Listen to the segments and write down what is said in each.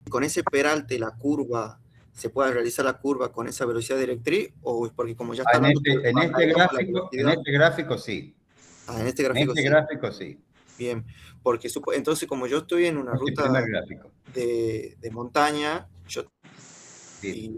con ese peralte la curva, se pueda realizar la curva con esa velocidad directriz, o es porque como ya está hablando que bajaríamos la En velocidad. este gráfico sí. Ah, en este En gráfico este sí. gráfico sí. Bien, porque entonces como yo estoy en una Este ruta primer gráfico. de montaña, Sí.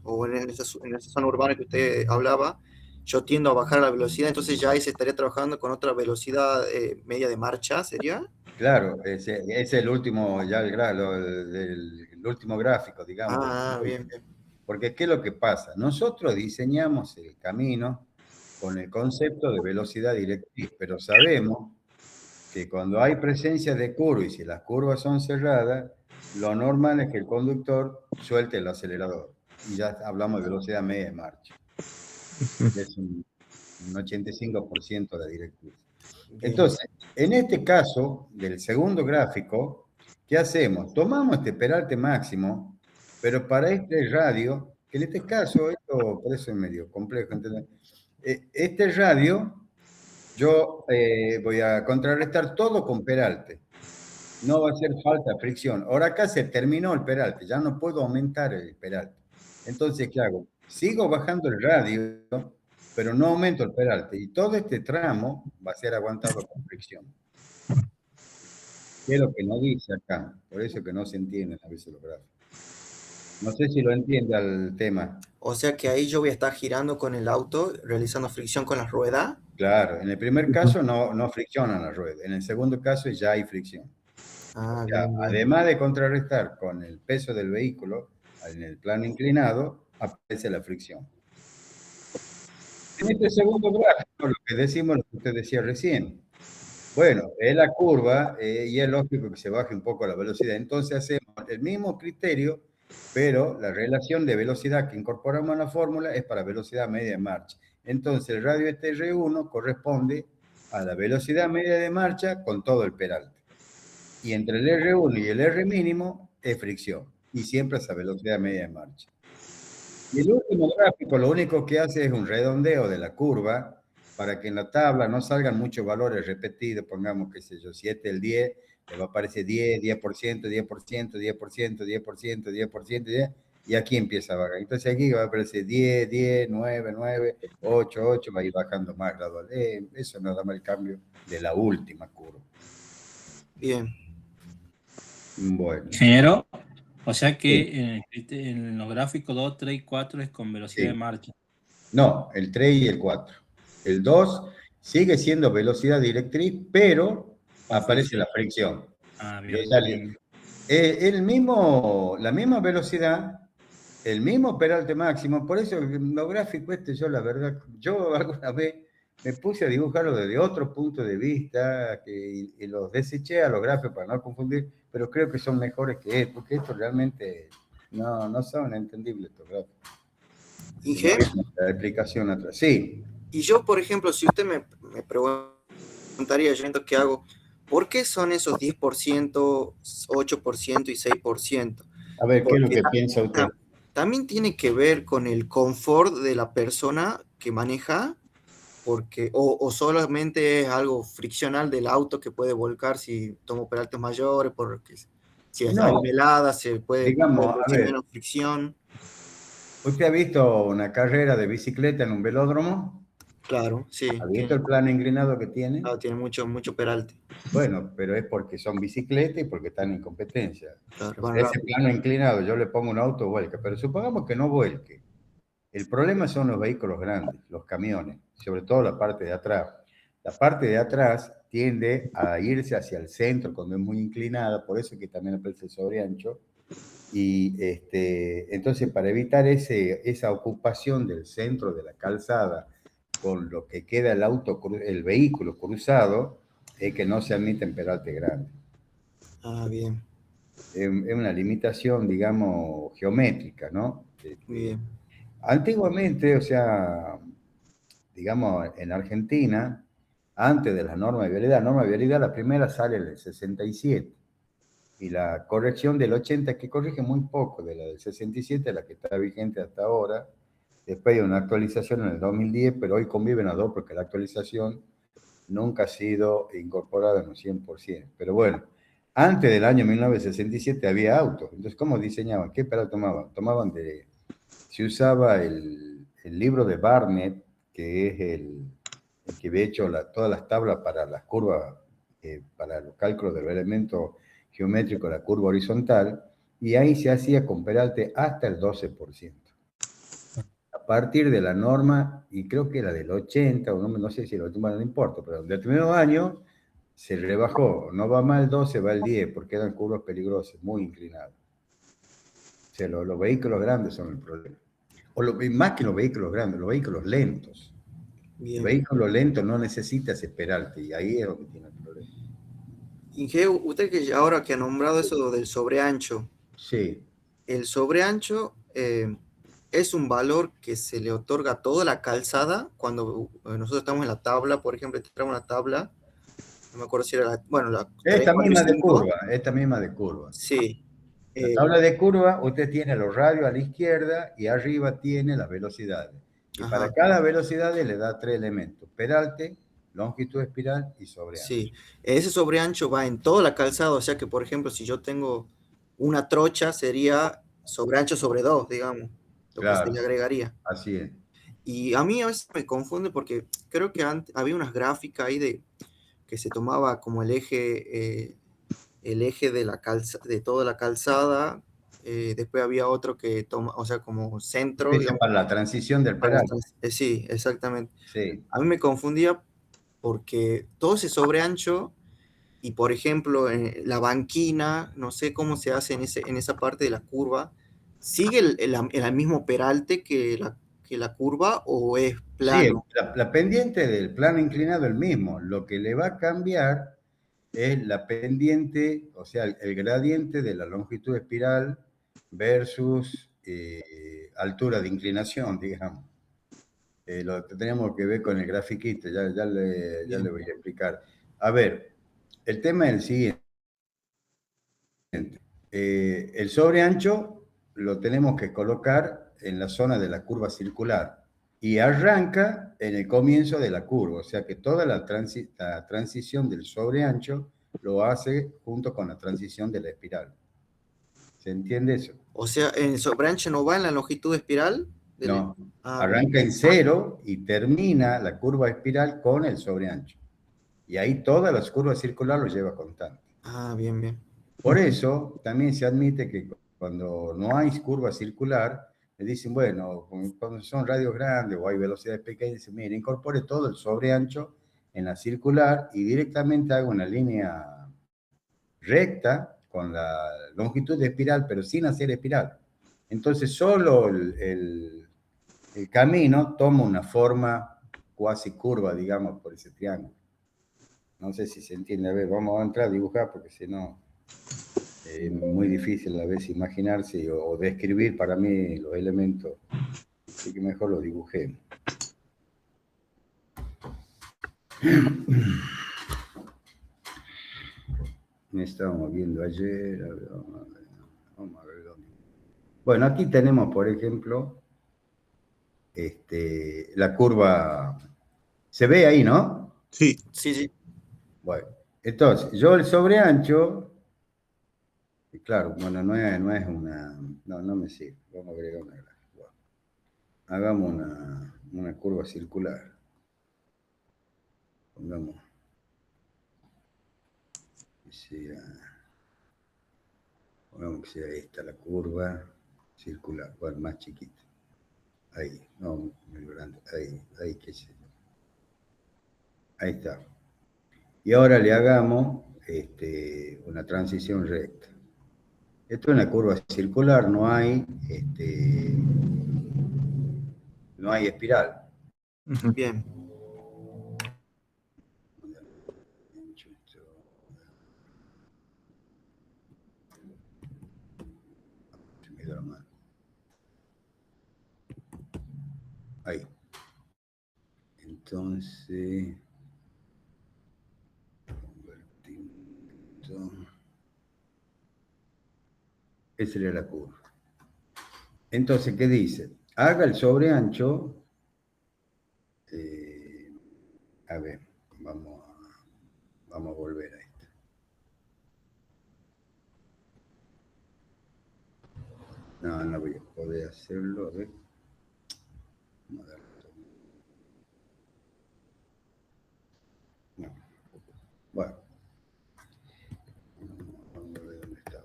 o en esa zona urbana que usted hablaba, yo tiendo a bajar la velocidad, entonces ya ahí se estaría trabajando con otra velocidad media de marcha, ¿sería? Claro, ese es el último, ya el último gráfico, digamos. Ah, bien, bien. Porque ¿qué es lo que pasa? Nosotros diseñamos el camino con el concepto de velocidad directriz, pero sabemos que cuando hay presencia de curvas y si las curvas son cerradas, lo normal es que el conductor suelte el acelerador. Y ya hablamos de velocidad media de marcha. Es un 85% de directriz. Bien. Entonces, en este caso del segundo gráfico, ¿qué hacemos? Tomamos este peralte máximo, pero para este radio, que en este caso, esto por eso es medio complejo entender, este radio yo voy a contrarrestar todo con peralte. No va a hacer falta fricción. Ahora acá se terminó el peralte, ya no puedo aumentar el peralte. Entonces, ¿qué hago? Sigo bajando el radio, pero no aumento el peralte. Y todo este tramo va a ser aguantado con fricción. ¿Qué es lo que no dice acá? Por eso que no se entienden a veces los gráficos. No sé si lo entiende al tema. O sea que ahí yo voy a estar girando con el auto, realizando fricción con la rueda. Claro, en el primer caso no fricciona la rueda. En el segundo caso ya hay fricción. O Ah, sea, bien, bien. además de contrarrestar con el peso del vehículo en el plano inclinado, aparece la fricción. En este segundo gráfico, lo que decimos, lo que usted decía recién, bueno, es la curva y es lógico que se baje un poco la velocidad. Entonces hacemos el mismo criterio, pero la relación de velocidad que incorporamos en la fórmula es para velocidad media de marcha. Entonces el radio este R1 corresponde a la velocidad media de marcha con todo el peralte. Y entre el R1 y el R mínimo es fricción. Y siempre esa velocidad media de marcha. Y el último gráfico lo único que hace es un redondeo de la curva para que en la tabla no salgan muchos valores repetidos, pongamos, qué sé yo, 7, el 10, le va a aparecer 10, 10%, 10%, 10%, 10%, 10%, 10, y aquí empieza a bajar. Entonces aquí va a aparecer 10, 10, 9, 9, 8, 8, va a ir bajando más gradual. Eso nos da el cambio de la última curva. Bien. Bueno. Ingeniero, o sea Sí, que en los gráficos 2, 3 y 4 es con velocidad de sí. marcha. No, el 3 y el 4. El 2 sigue siendo velocidad directriz, pero Con aparece la fricción. fricción. Ah, Y bien, bien. la misma velocidad, el mismo peralte máximo, por eso los gráficos yo la verdad, yo alguna vez me puse a dibujarlo desde otro punto de vista y los deseché a los gráficos para no confundir, pero creo que son mejores que estos, porque estos realmente no son entendibles estos gráficos. Si no Inge, hay una explicación atrás. Sí. y yo, por ejemplo, si usted me preguntaría, yo siento que hago, ¿por qué son esos 10%, 8% y 6%? A ver, ¿qué es lo Porque que piensa usted? también tiene que ver con el confort de la persona que maneja, porque, o solamente es algo friccional del auto que puede volcar si tomo peraltes mayores, porque si hay No, velada se puede digamos, a producir ver, menos fricción. ¿usted ha visto una carrera de bicicleta en un velódromo? Claro, ¿Ha sí, visto el plano inclinado que tiene? tiene mucho, mucho peralte. Bueno, pero es porque son bicicletas y porque están en competencia. Claro, O van sea, ese rápido. plano inclinado, yo le pongo un auto, vuelca, pero supongamos que no vuelque. El problema son los vehículos grandes, los camiones, sobre todo la parte de atrás. La parte de atrás tiende a irse hacia el centro cuando es muy inclinada, por eso que también aparece el sobreancho. Y entonces, para evitar esa ocupación del centro de la calzada con lo que queda el vehículo cruzado, es que no se admiten peralte grande. Ah, bien, Es una limitación, digamos, geométrica, ¿no? bien. Antiguamente, o sea, digamos, en Argentina, antes de la norma de vialidad, la primera sale en el 67. Y la corrección del 80, que corrige muy poco, de la del 67, la que está vigente hasta ahora. Después hay una actualización en el 2010, pero hoy conviven las dos porque la actualización nunca ha sido incorporada en un 100%. Pero bueno, Antes del año 1967 había autos. Entonces, ¿cómo diseñaban? ¿Qué pedal tomaban? Se usaba el libro de Barnett, que es el que había hecho todas las tablas para las curvas, para los cálculos de los elementos geométricos, la curva horizontal, y ahí se hacía con peralte hasta el 12%. A partir de la norma, y creo que era del 80, o no sé si el último no importa, pero en determinado año se rebajó, no va más el 12, va el 10, porque eran curvas peligrosas, muy inclinadas. O sea, los vehículos grandes son el problema. Más que los vehículos grandes, los vehículos lentos. Bien. El vehículo lento no necesita ese peralte, y ahí es lo que tiene el problema. Ingeo, usted que ahora que ha nombrado eso del sobreancho, Sí. el sobreancho es un valor que se le otorga a toda la calzada cuando nosotros estamos en la tabla, por ejemplo, tenemos una tabla, no me acuerdo si era la 3, 4 y 5. Esta misma de curva. Sí. La tabla de curva, usted tiene los radios a la izquierda y arriba tiene las velocidades. Y Ajá. para cada velocidad le da 3 elementos: peralte, longitud espiral y sobreancho. Sí, ese sobreancho va en toda la calzada, o sea que, por ejemplo, si yo tengo una trocha, sería sobreancho sobre 2, digamos, lo que se le agregaría. Así es. Y a mí a veces me confunde porque creo que había unas gráficas ahí que se tomaba como el eje de toda la calzada, después había otro que toma, o sea, como centro, digamos. Para la transición del peralte. Sí, exactamente. Sí. A mí me confundía porque todo ese sobreancho y, por ejemplo, la banquina, no sé cómo se hace en esa parte de la curva, ¿sigue el mismo peralte que la curva o es plano? Sí, la pendiente del plano inclinado es el mismo. Lo que le va a cambiar es la pendiente, o sea, el gradiente de la longitud espiral versus altura de inclinación, digamos. Lo tenemos que ver con el grafiquito, ya le voy a explicar. A ver, el tema es el siguiente. El sobreancho lo tenemos que colocar en la zona de la curva circular y arranca en el comienzo de la curva, o sea que toda la transición del sobreancho lo hace junto con la transición de la espiral. ¿Se entiende eso? O sea, ¿el sobreancho no va en la longitud espiral? No, Bien. arranca en cero y termina la curva espiral con el sobreancho. Y ahí todas las curvas circulares lo lleva constante. Bien, bien. Por eso también se admite que cuando no hay curva circular, le dicen, bueno, cuando son radios grandes o hay velocidades pequeñas, dicen, mire, incorpore todo el sobreancho en la circular y directamente haga una línea recta con la longitud de espiral, pero sin hacer espiral. Entonces solo el camino toma una forma cuasi curva, digamos, por ese triángulo. No sé si se entiende. A ver, vamos a entrar a dibujar porque si no es muy difícil a veces imaginarse o describir para mí los elementos. Así que mejor lo dibujé. Me estábamos viendo ayer. A ver, vamos a ver dónde. Bueno, aquí tenemos, por ejemplo, la curva. ¿Se ve ahí, no? Sí, sí, sí. Bueno, entonces, yo el sobreancho, y claro, bueno, no es una, no me sirve, vamos a agregar una gráfica. Bueno, hagamos una curva circular. Pongamos, pongamos que sea esta la curva circular, bueno, más chiquita. Ahí, no, muy grande, ahí, qué sé yo. Ahí está. Y ahora le hagamos una transición recta. Esto es una curva circular, no hay espiral. Bien. Se me dio la mano. Ahí. Entonces, esa sería la curva. Entonces, ¿qué dice? Haga el sobreancho. A ver, vamos a volver a esto. No voy a poder hacerlo. Vamos a darle todo. No. Bueno. Vamos a ver dónde estaba.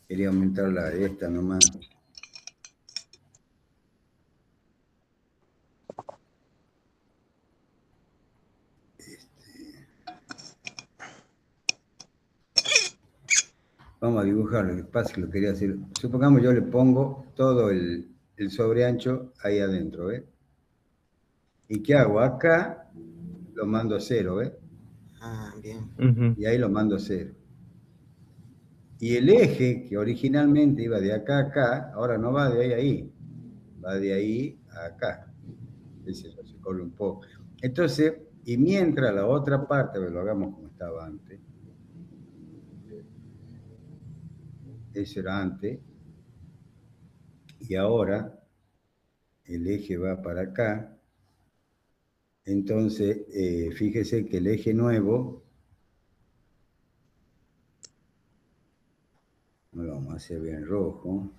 Quería aumentar la esta nomás. Vamos a dibujar, lo que pasa es que lo quería hacer. Supongamos yo le pongo todo el sobreancho ahí adentro, ¿ves? ¿Y qué hago? Acá lo mando a cero, ¿ves? Ah, bien. Y ahí lo mando a cero. Y el eje que originalmente iba de acá a acá, ahora no va de ahí a ahí, va de ahí a acá. Ese se corre un poco. Entonces, y mientras la otra parte, lo hagamos como estaba antes. Eso era antes. Y ahora el eje va para acá. Entonces, fíjese que el eje nuevo, lo vamos a hacer bien rojo.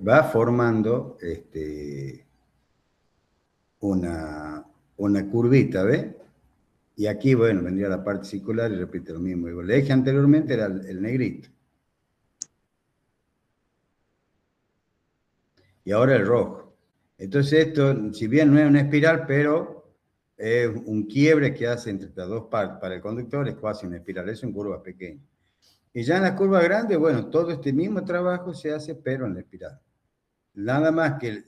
Va formando una curvita, ¿ves? Y aquí, bueno, vendría la parte circular y repite lo mismo. El eje anteriormente era el negrito. Y ahora el rojo. Entonces esto, si bien no es una espiral, pero es un quiebre que hace entre las dos partes. Para el conductor es casi una espiral, eso en curvas pequeñas. Y ya en las curvas grandes, bueno, todo este mismo trabajo se hace, pero en la espiral. Nada más que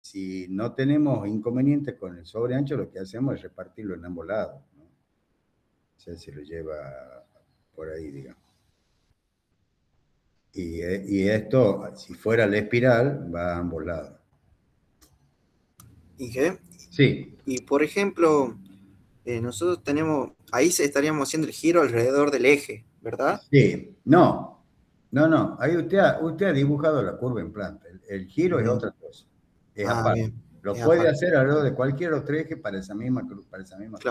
si no tenemos inconvenientes con el sobreancho, lo que hacemos es repartirlo en ambos lados, ¿no? O sea, se lo lleva por ahí, digamos. Y esto, si fuera la espiral, va a ambos lados. ¿Y qué? Sí. Y por ejemplo, nosotros tenemos, ahí estaríamos haciendo el giro alrededor del eje, ¿verdad? Sí. No. Ahí usted ha dibujado la curva en planta. El giro es otra cosa. Es aparte. Bien. Lo Es puede aparte. hacer alrededor de cualquier otro eje para esa misma Claro.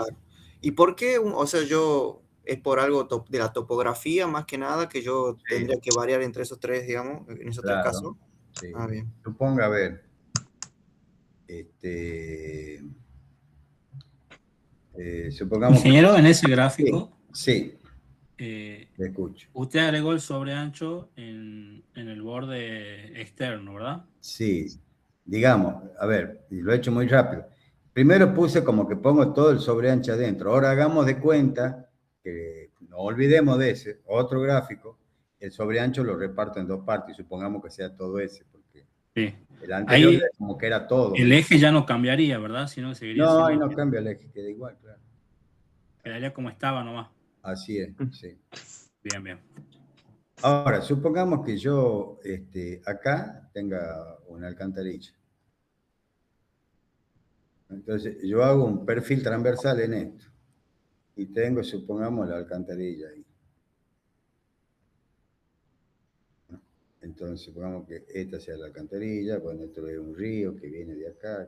cosa. ¿Y por qué? O sea, es por algo de la topografía más que nada que yo Sí, tendría que variar entre esos tres, digamos, en esos tres claro. casos. Sí. Bien. Suponga, a ver. Supongamos que... Ingeniero, en ese Sí, gráfico, sí, eh, le escucho. usted agregó el sobreancho en el borde externo, ¿verdad? Sí, digamos, a ver, y lo he hecho muy rápido. Primero puse como que pongo todo el sobreancho adentro. Ahora hagamos de cuenta que no olvidemos de ese otro gráfico. El sobreancho lo reparto en dos partes, supongamos que sea todo ese, porque Sí. el anterior Ahí era como que era todo, ¿me el entiendes? eje ya no cambiaría, ¿verdad? Sino que seguiría No, ahí siendo, no cambia el eje, queda igual, claro. quedaría como estaba nomás. Así es, sí. Bien, bien. Ahora, supongamos que yo acá tenga una alcantarilla. Entonces, yo hago un perfil transversal en esto. Y tengo, supongamos, la alcantarilla ahí. Entonces, supongamos que esta sea la alcantarilla. Bueno, esto es un río que viene de acá,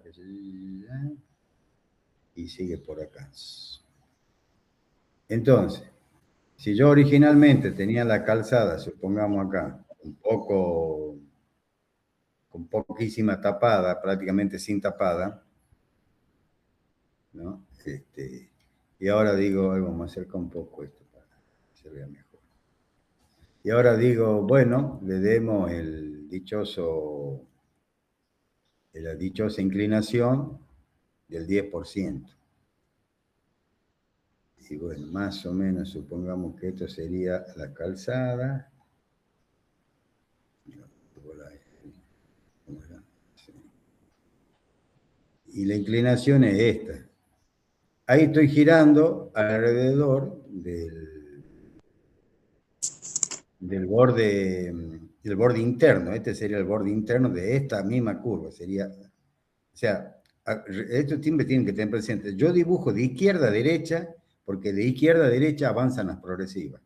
y sigue por acá. Entonces, si yo originalmente tenía la calzada, supongamos acá, con poquísima tapada, prácticamente sin tapada, ¿no? Y ahora digo, ay, vamos a acercar un poco esto para que se vea mejor. Y ahora digo, bueno, le demos la dichosa inclinación del 10%. Y bueno, más o menos supongamos que esto sería la calzada. Y la inclinación es esta. Ahí estoy girando alrededor del borde interno. Este sería el borde interno de esta misma curva. O sea, esto siempre tienen que tener presente. Yo dibujo de izquierda a derecha, porque de izquierda a derecha avanzan las progresivas.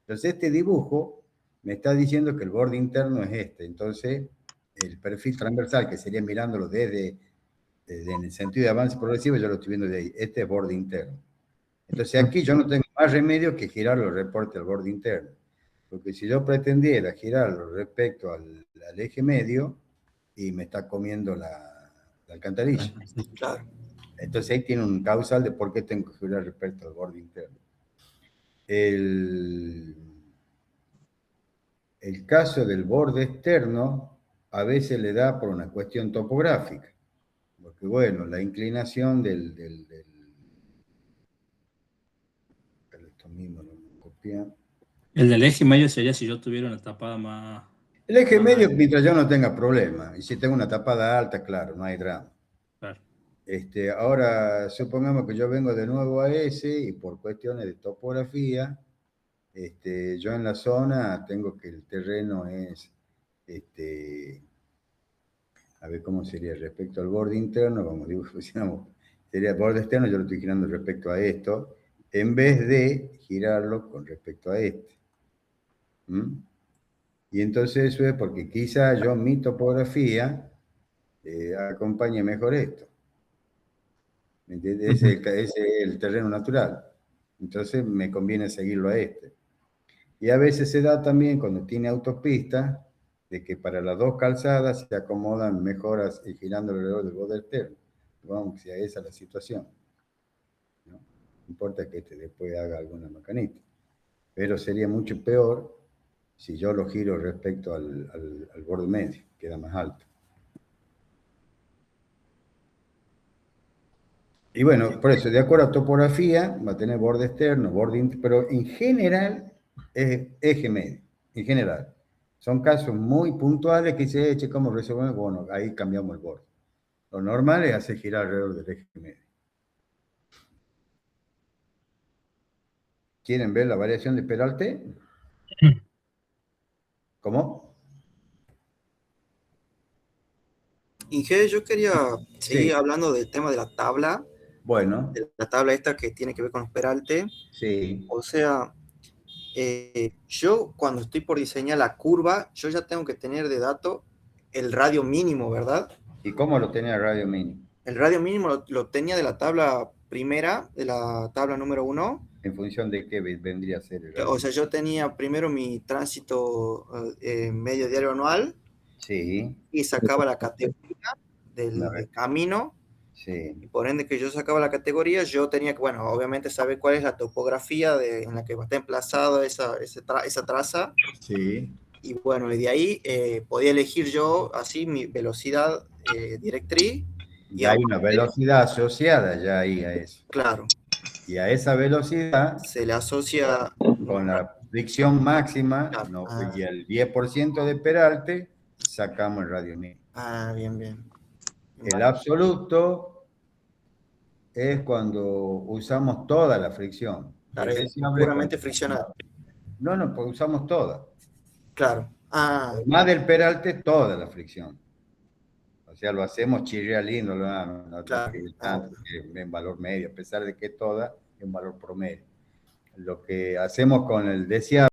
Entonces, este dibujo me está diciendo que el borde interno es este. Entonces, el perfil transversal, que sería mirándolo desde en el sentido de avance progresivo, yo lo estoy viendo de ahí. Este es borde interno. Entonces aquí yo no tengo más remedio que girar los reportes al borde interno. Porque si yo pretendiera girarlo respecto al eje medio, y me está comiendo la alcantarilla. Claro. Entonces ahí tiene un causal de por qué tengo que girar respecto al borde interno. El caso del borde externo a veces le da por una cuestión topográfica. Porque bueno, la inclinación esto mismo lo copié. El del eje medio sería si yo tuviera una tapada más... El eje medio, mientras yo no tenga problema. Y si tengo una tapada alta, claro, no hay drama. Claro. Ahora, supongamos que yo vengo de nuevo a ese y por cuestiones de topografía, yo en la zona tengo que el terreno es, a ver cómo sería respecto al borde interno, como digo, sería el borde externo, yo lo estoy girando respecto a esto, en vez de girarlo con respecto a este. ¿Mm? Y entonces eso es porque quizá yo mi topografía acompañe mejor esto. ¿Me entiendes? Ese es el terreno natural. Entonces me conviene seguirlo a este. Y a veces se da también cuando tiene autopista, de que para las dos calzadas se acomodan mejoras y girando alrededor del borde externo. Vamos, si esa es la situación. No importa que después haga alguna macanita. Pero sería mucho peor si yo lo giro respecto al borde medio, queda más alto. Y bueno, por eso, de acuerdo a topografía, va a tener borde externo, borde interno, pero en general es eje medio, en general. Son casos muy puntuales que dice, che, ¿cómo resolvemos? Bueno, ahí cambiamos el borde. Lo normal es hacer girar alrededor del eje medio. ¿Quieren ver la variación de Peralte? ¿Cómo? Inge, yo quería seguir hablando del tema de la tabla. Bueno. De la tabla esta que tiene que ver con los peralte. Sí. O sea, yo cuando estoy por diseñar la curva, yo ya tengo que tener de dato el radio mínimo, ¿verdad? ¿Y cómo lo tenía el radio mínimo? El radio mínimo lo tenía de la tabla primera, de la tabla número 1. ¿En función de qué vendría a ser el radio? O sea, yo tenía primero mi tránsito medio diario anual. Sí. Y sacaba la categoría del camino. Sí. Y por ende que yo sacaba la categoría, yo tenía que, bueno, obviamente saber cuál es la topografía en la que va a estar emplazado esa traza. Sí. Y bueno, y de ahí podía elegir yo así mi velocidad directriz. Y hay una velocidad asociada ya ahí a eso. Claro. Y a esa velocidad se le asocia con la fricción máxima, claro. No, y el 10% de peralte, sacamos el radio mínimo. Ah, bien, bien. El absoluto es cuando usamos toda la fricción. Claro, es puramente friccionado. No, pues usamos toda. Claro. Más del peralte, toda la fricción. O sea, lo hacemos chirriar lindo, no claro. tanto, en valor medio, a pesar de que toda es un valor promedio. Lo que hacemos con el deseado